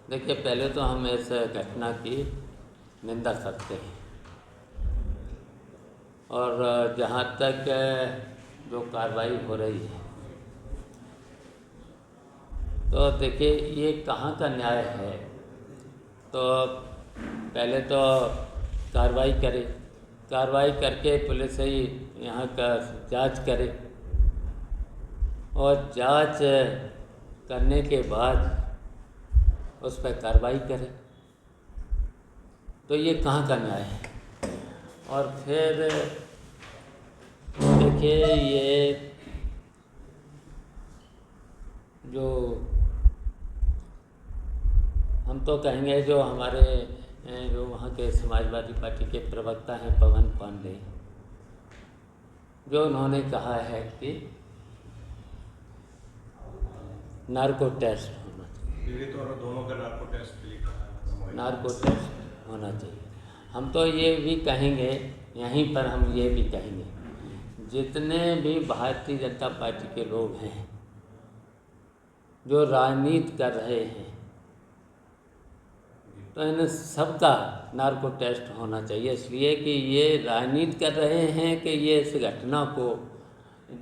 देखिए, पहले तो हम इस घटना की निंदा करते हैं और जहाँ तक जो कार्रवाई हो रही है, तो देखिए ये कहाँ का न्याय है। तो पहले तो कार्रवाई करे, कार्रवाई करके पुलिस ही यहाँ का जांच करे और जांच करने के बाद उस पर कार्रवाई करे, तो ये कहाँ का न्याय है। और फिर देखिए ये जो हम तो कहेंगे जो हमारे जो वहाँ के समाजवादी पार्टी के प्रवक्ता हैं पवन पांडे, जो उन्होंने कहा है कि नार्को टेस्ट होना चाहिए, पीड़ित और दोनों का नार्को टेस्ट के लिए कहा है। नार्को टेस्ट होना चाहिए। हम तो ये भी कहेंगे, यहीं पर हम ये भी कहेंगे, जितने भी भारतीय जनता पार्टी के लोग हैं जो राजनीति कर रहे हैं, तो इन सबका नार्को टेस्ट होना चाहिए, इसलिए कि ये राजनीति कर रहे हैं कि ये इस घटना को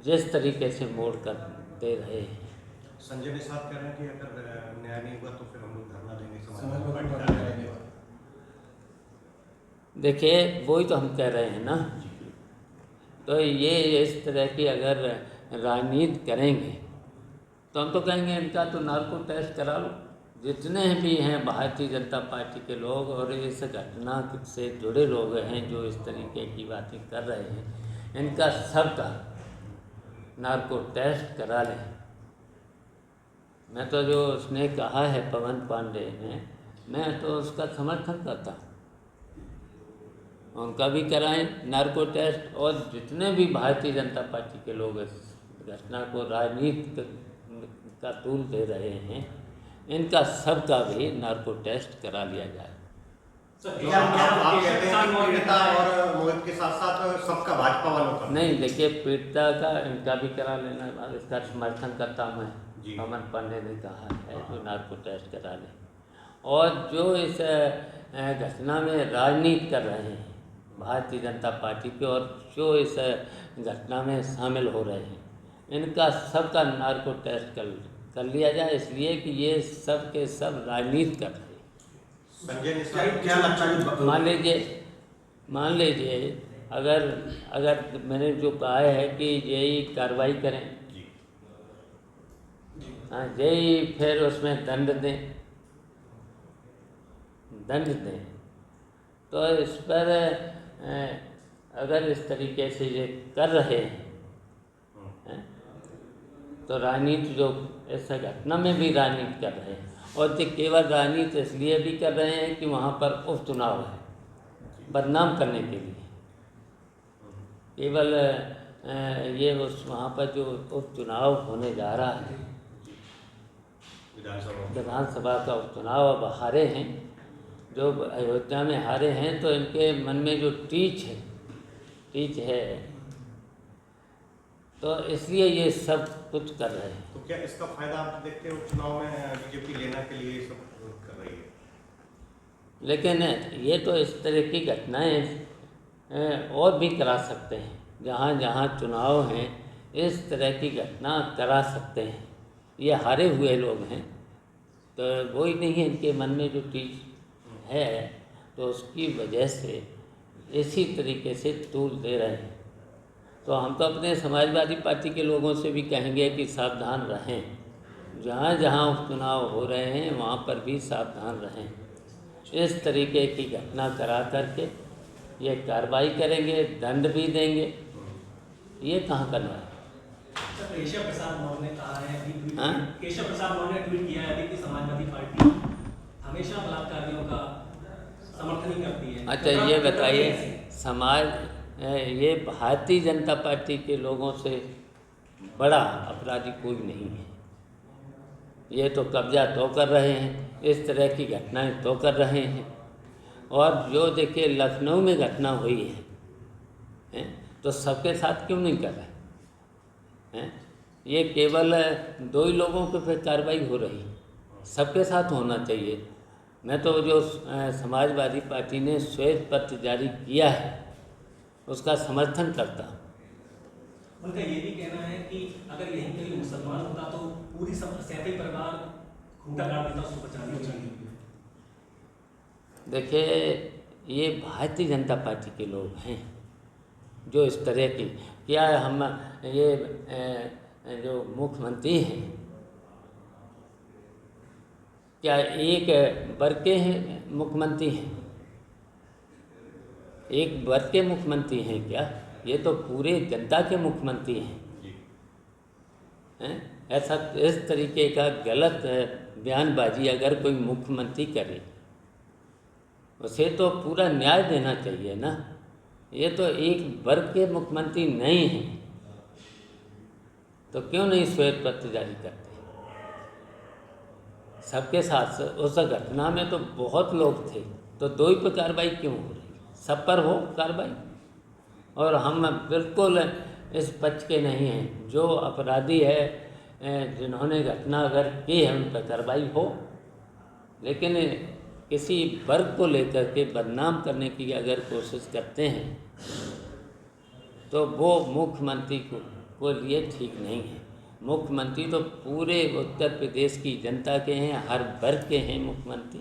जिस तरीके से मोड़ कर दे रहे हैं। संजय निषाद कह रहे हैं कि अगर न्याय नहीं हुआ तो फिर हम लोग धरना देंगे, समाजवादी पार्टी। देखिए वही तो हम कह रहे हैं ना, तो ये इस तरह की अगर राजनीति करेंगे तो हम तो कहेंगे इनका तो नार्को टेस्ट करा लो। जितने भी हैं भारतीय जनता पार्टी के लोग और इस घटना से जुड़े लोग हैं जो इस तरीके की बातें कर रहे हैं, इनका सबका नार्को टेस्ट करा लें। मैं तो जो उसने कहा है पवन पांडे ने, मैं तो उसका समर्थन करता हूँ, उनका भी कराएं नार्को टेस्ट। और जितने भी भारतीय जनता पार्टी के लोग इस घटना को राजनीति का टूल दे रहे हैं, इनका सबका भी नार्को टेस्ट करा लिया जाए। आप कहते हैं कि पीड़िता और मोहित के साथ साथ सबका भाजपा वालों का नहीं, देखिए पीड़िता का इनका भी करा लेना, इसका समर्थन करता हूँ मैं। पवन पांडे ने कहा है जो नार्को टेस्ट करा लें। और जो इस घटना में राजनीति कर रहे हैं भारतीय जनता पार्टी के और जो इस घटना में शामिल हो रहे हैं, इनका सबका नार्को टेस्ट कर लिया जाए, इसलिए कि ये सब के सब राजनीति कर रहे हैं। संजय निषाद क्या लगता है? मान लीजिए अगर मैंने जो कहा है कि यही कार्रवाई करें, हाँ यही फिर उसमें दंड दें, तो इस पर अगर इस तरीके से ये कर रहे हैं तो राजनीति जो इस घटना में भी राजनीति कर रहे हैं, और ये केवल राजनीति इसलिए भी कर रहे हैं कि वहाँ पर उपचुनाव है, बदनाम करने के लिए। केवल ये उस वहाँ पर जो उपचुनाव होने जा रहा है, विधानसभा का उपचुनाव, अब हारे हैं, जो अयोध्या में हारे हैं, तो इनके मन में जो टीच है, तो इसलिए ये सब कुछ कर रहे हैं। तो क्या इसका फायदा आप देखते हो चुनाव में बीजेपी लेने के लिए सब कर रही है? लेकिन ये तो इस तरह की घटनाएं और भी करा सकते हैं, जहाँ जहाँ चुनाव हैं इस तरह की घटना करा सकते हैं। ये हारे हुए लोग हैं, तो वही नहीं है इनके मन में जो चीज़ है, तो उसकी वजह से इसी तरीके से तूल दे रहे हैं। तो हम तो अपने समाजवादी पार्टी के लोगों से भी कहेंगे कि सावधान रहें, जहाँ जहाँ उपचुनाव हो रहे हैं वहाँ पर भी सावधान रहें। इस तरीके की घटना करा करके ये कार्रवाई करेंगे, दंड भी देंगे, ये कहाँ करना है। केशव प्रसाद मौर्य ने कहा है अभी, हाँ? केशव प्रसाद मौर्य ने ट्वीट किया है अभी कि समाजवादी पार्टी हमेशा बलात्कारियों का समर्थन ही करती है। अच्छा, ये बताइए, ये भारतीय जनता पार्टी के लोगों से बड़ा अपराधी कोई नहीं है। ये तो कब्जा तो कर रहे हैं, इस तरह की घटनाएं तो कर रहे हैं। और जो देखिए लखनऊ में घटना हुई है, तो सबके साथ क्यों नहीं कर रहे हैं? ये केवल 2 ही लोगों के पे कार्रवाई हो रही, सबके साथ होना चाहिए। मैं तो जो समाजवादी पार्टी ने श्वेत पत्र जारी किया है उसका समर्थन करता हूँ। उनका ये भी कहना है कि अगर यहीं कहीं मुसलमान होता तो पूरी सैफी परिवार खूंटा काट देता उसको बचाने के लिए। देखिए, ये भारतीय जनता पार्टी के लोग हैं जो इस तरह की, क्या हम ये जो मुख्यमंत्री हैं क्या एक वर्ग के हैं मुख्यमंत्री हैं, एक वर्ग के मुख्यमंत्री हैं क्या? ये तो पूरे जनता के मुख्यमंत्री हैं। ऐसा इस तरीके का गलत बयानबाजी अगर कोई मुख्यमंत्री करे उसे तो पूरा न्याय देना चाहिए ना। ये तो एक वर्ग के मुख्यमंत्री नहीं हैं तो क्यों नहीं श्वेत पत्र जारी करते? सबके साथ उस घटना में तो बहुत लोग थे, तो दो ही पर कार्रवाई क्यों हो रही? सब पर हो कार्रवाई। और हम बिल्कुल इस पक्ष के नहीं हैं, जो अपराधी है जिन्होंने घटना अगर की है उन पर कार्रवाई हो, लेकिन किसी वर्ग को लेकर के बदनाम करने की अगर कोशिश करते हैं तो वो मुख्यमंत्री को लिए ठीक नहीं है। मुख्यमंत्री तो पूरे उत्तर प्रदेश की जनता के हैं, हर वर्ग के हैं मुख्यमंत्री।